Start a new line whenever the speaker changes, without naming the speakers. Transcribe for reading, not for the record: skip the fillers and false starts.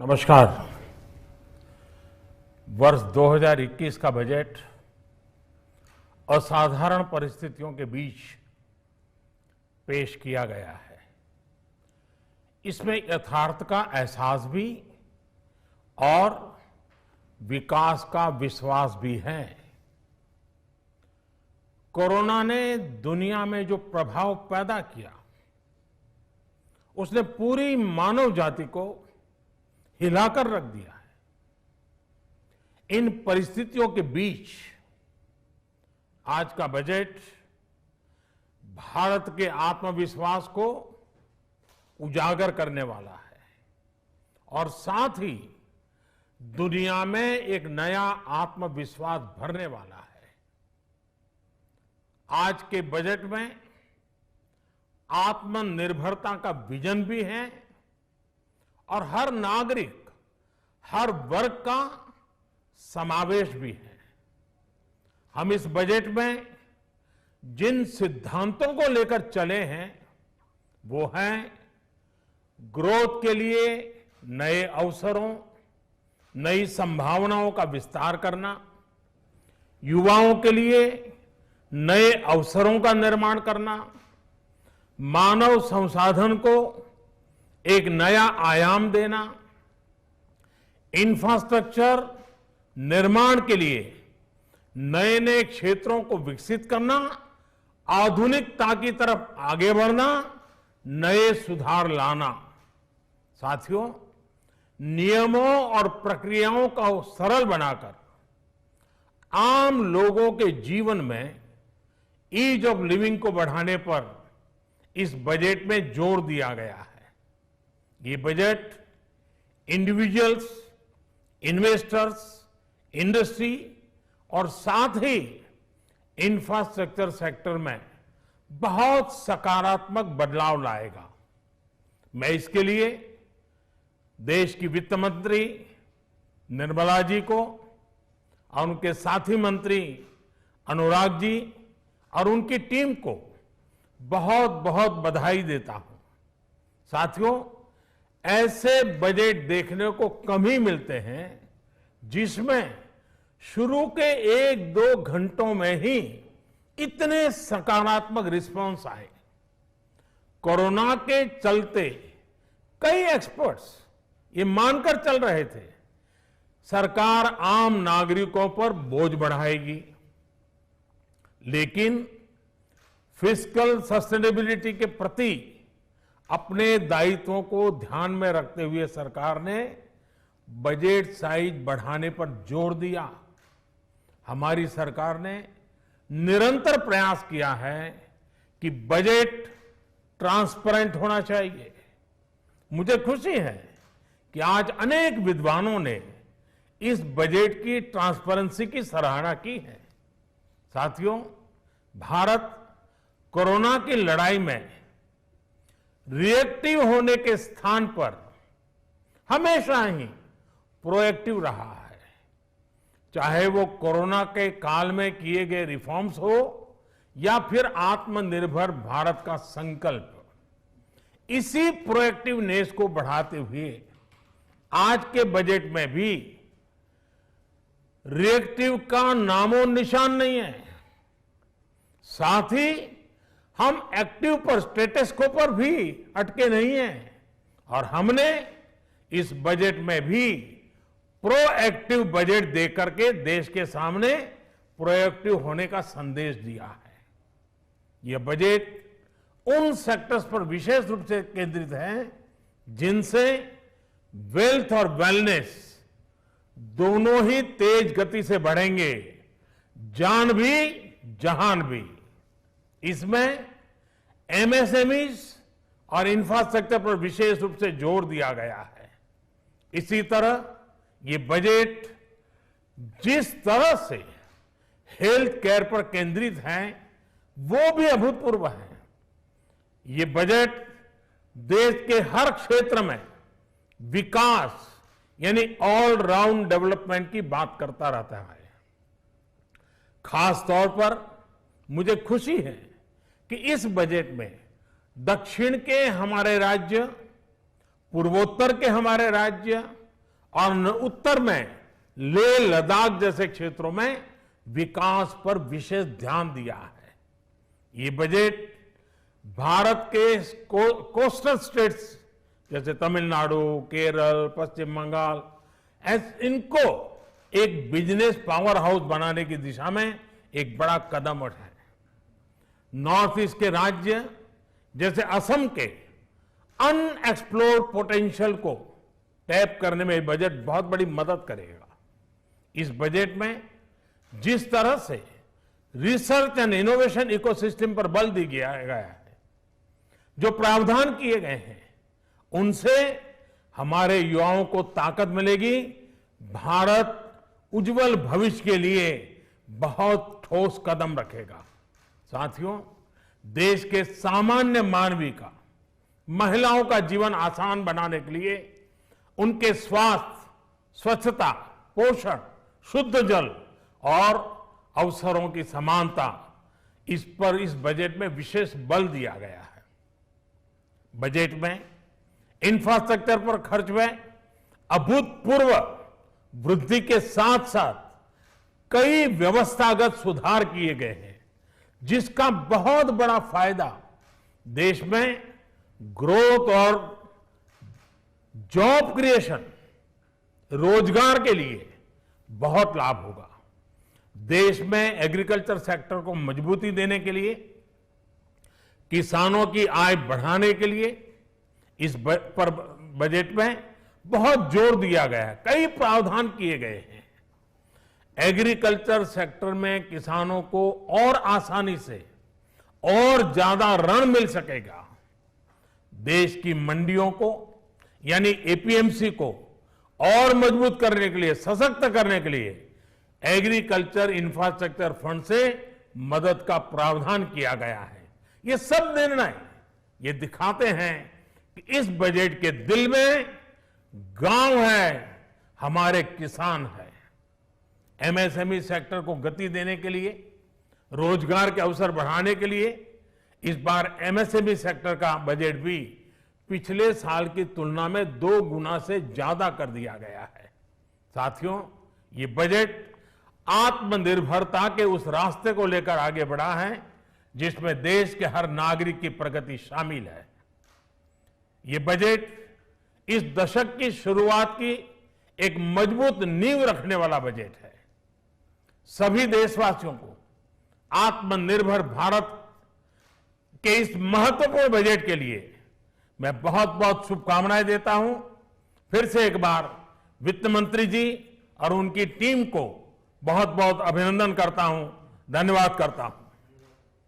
नमस्कार। वर्ष 2021 का बजट असाधारण परिस्थितियों के बीच पेश किया गया है। इसमें यथार्थ का एहसास भी और विकास का विश्वास भी है। कोरोना ने दुनिया में जो प्रभाव पैदा किया, उसने पूरी मानव जाति को हिलाकर रख दिया है। इन परिस्थितियों के बीच आज का बजट भारत के आत्मविश्वास को उजागर करने वाला है और साथ ही दुनिया में एक नया आत्मविश्वास भरने वाला है। आज के बजट में आत्मनिर्भरता का विजन भी है और हर नागरिक, हर वर्ग का समावेश भी है। हम इस बजट में जिन सिद्धांतों को लेकर चले हैं वो हैं ग्रोथ के लिए नए अवसरों, नई संभावनाओं का विस्तार करना, युवाओं के लिए नए अवसरों का निर्माण करना, मानव संसाधन को एक नया आयाम देना, इंफ्रास्ट्रक्चर निर्माण के लिए नए नए क्षेत्रों को विकसित करना, आधुनिकता की तरफ आगे बढ़ना, नए सुधार लाना। साथियों, नियमों और प्रक्रियाओं को सरल बनाकर आम लोगों के जीवन में ईज ऑफ लिविंग को बढ़ाने पर इस बजट में जोर दिया गया है। ये बजट इंडिविजुअल्स, इन्वेस्टर्स, इंडस्ट्री और साथ ही इंफ्रास्ट्रक्चर सेक्टर में बहुत सकारात्मक बदलाव लाएगा। मैं इसके लिए देश की वित्त मंत्री निर्मला जी को और उनके साथी मंत्री अनुराग जी और उनकी टीम को बहुत बहुत बधाई देता हूं। साथियों, ऐसे बजट देखने को कम ही मिलते हैं जिसमें शुरू के 1-2 घंटों में ही इतने सकारात्मक रिस्पांस आए। कोरोना के चलते कई एक्सपर्ट्स ये मानकर चल रहे थे सरकार आम नागरिकों पर बोझ बढ़ाएगी, लेकिन फिस्कल सस्टेनेबिलिटी के प्रति अपने दायित्वों को ध्यान में रखते हुए सरकार ने बजट साइज बढ़ाने पर जोर दिया। हमारी सरकार ने निरंतर प्रयास किया है कि बजट ट्रांसपेरेंट होना चाहिए। मुझे खुशी है कि आज अनेक विद्वानों ने इस बजट की ट्रांसपेरेंसी की सराहना की है। साथियों, भारत कोरोना की लड़ाई में रिएक्टिव होने के स्थान पर हमेशा ही प्रोएक्टिव रहा है। चाहे वो कोरोना के काल में किए गए रिफॉर्म्स हो या फिर आत्मनिर्भर भारत का संकल्प, इसी प्रोएक्टिवनेस को बढ़ाते हुए आज के बजट में भी रिएक्टिव का नामो निशान नहीं है। साथ ही हम एक्टिव पर, स्टेटस को पर भी अटके नहीं हैं और हमने इस बजट में भी प्रोएक्टिव बजट देकर के देश के सामने प्रोएक्टिव होने का संदेश दिया है। यह बजट उन सेक्टर्स पर विशेष रूप से केंद्रित है जिनसे वेल्थ और वेलनेस दोनों ही तेज गति से बढ़ेंगे, जान भी जहान भी। इसमें एमएसएमईज और इंफ्रास्ट्रक्चर पर विशेष रूप से जोर दिया गया है। इसी तरह ये बजट जिस तरह से हेल्थ केयर पर केंद्रित है वो भी अभूतपूर्व है। ये बजट देश के हर क्षेत्र में विकास यानी ऑल राउंड डेवलपमेंट की बात करता रहता है। खास तौर पर मुझे खुशी है कि इस बजट में दक्षिण के हमारे राज्य, पूर्वोत्तर के हमारे राज्य और उत्तर में लेह लद्दाख जैसे क्षेत्रों में विकास पर विशेष ध्यान दिया है। ये बजट भारत के कोस्टल स्टेट्स जैसे तमिलनाडु, केरल, पश्चिम बंगाल, इनको एक बिजनेस पावर हाउस बनाने की दिशा में एक बड़ा कदम उठाए। नॉर्थ ईस्ट के राज्य जैसे असम के अनएक्सप्लोर्ड पोटेंशियल को टैप करने में बजट बहुत बड़ी मदद करेगा। इस बजट में जिस तरह से रिसर्च एंड इनोवेशन इकोसिस्टम पर बल दिया गया है, जो प्रावधान किए गए हैं, उनसे हमारे युवाओं को ताकत मिलेगी। भारत उज्जवल भविष्य के लिए बहुत ठोस कदम रखेगा। साथियों, देश के सामान्य मानवी का, महिलाओं का जीवन आसान बनाने के लिए उनके स्वास्थ्य, स्वच्छता, पोषण, शुद्ध जल और अवसरों की समानता, इस पर इस बजट में विशेष बल दिया गया है। बजट में इंफ्रास्ट्रक्चर पर खर्च में अभूतपूर्व वृद्धि के साथ साथ कई व्यवस्थागत सुधार किए गए हैं, जिसका बहुत बड़ा फायदा देश में ग्रोथ और जॉब क्रिएशन, रोजगार के लिए बहुत लाभ होगा। देश में एग्रीकल्चर सेक्टर को मजबूती देने के लिए, किसानों की आय बढ़ाने के लिए इस पर बजट में बहुत जोर दिया गया है। कई प्रावधान किए गए हैं। एग्रीकल्चर सेक्टर में किसानों को और आसानी से और ज्यादा ऋण मिल सकेगा। देश की मंडियों को यानी एपीएमसी को और मजबूत करने के लिए, सशक्त करने के लिए एग्रीकल्चर इंफ्रास्ट्रक्चर फंड से मदद का प्रावधान किया गया है। ये सब निर्णय ये दिखाते हैं कि इस बजट के दिल में गांव है, हमारे किसान है। एमएसएमई सेक्टर को गति देने के लिए, रोजगार के अवसर बढ़ाने के लिए इस बार एमएसएमई सेक्टर का बजट भी पिछले साल की तुलना में 2 गुना से ज्यादा कर दिया गया है। साथियों, ये बजट आत्मनिर्भरता के उस रास्ते को लेकर आगे बढ़ा है जिसमें देश के हर नागरिक की प्रगति शामिल है। ये बजट इस दशक की शुरुआत की एक मजबूत नींव रखने वाला बजट है। सभी देशवासियों को आत्मनिर्भर भारत के इस महत्वपूर्ण बजट के लिए मैं बहुत बहुत शुभकामनाएं देता हूं। फिर से एक बार वित्त मंत्री जी और उनकी टीम को बहुत बहुत अभिनंदन करता हूं, धन्यवाद करता हूं।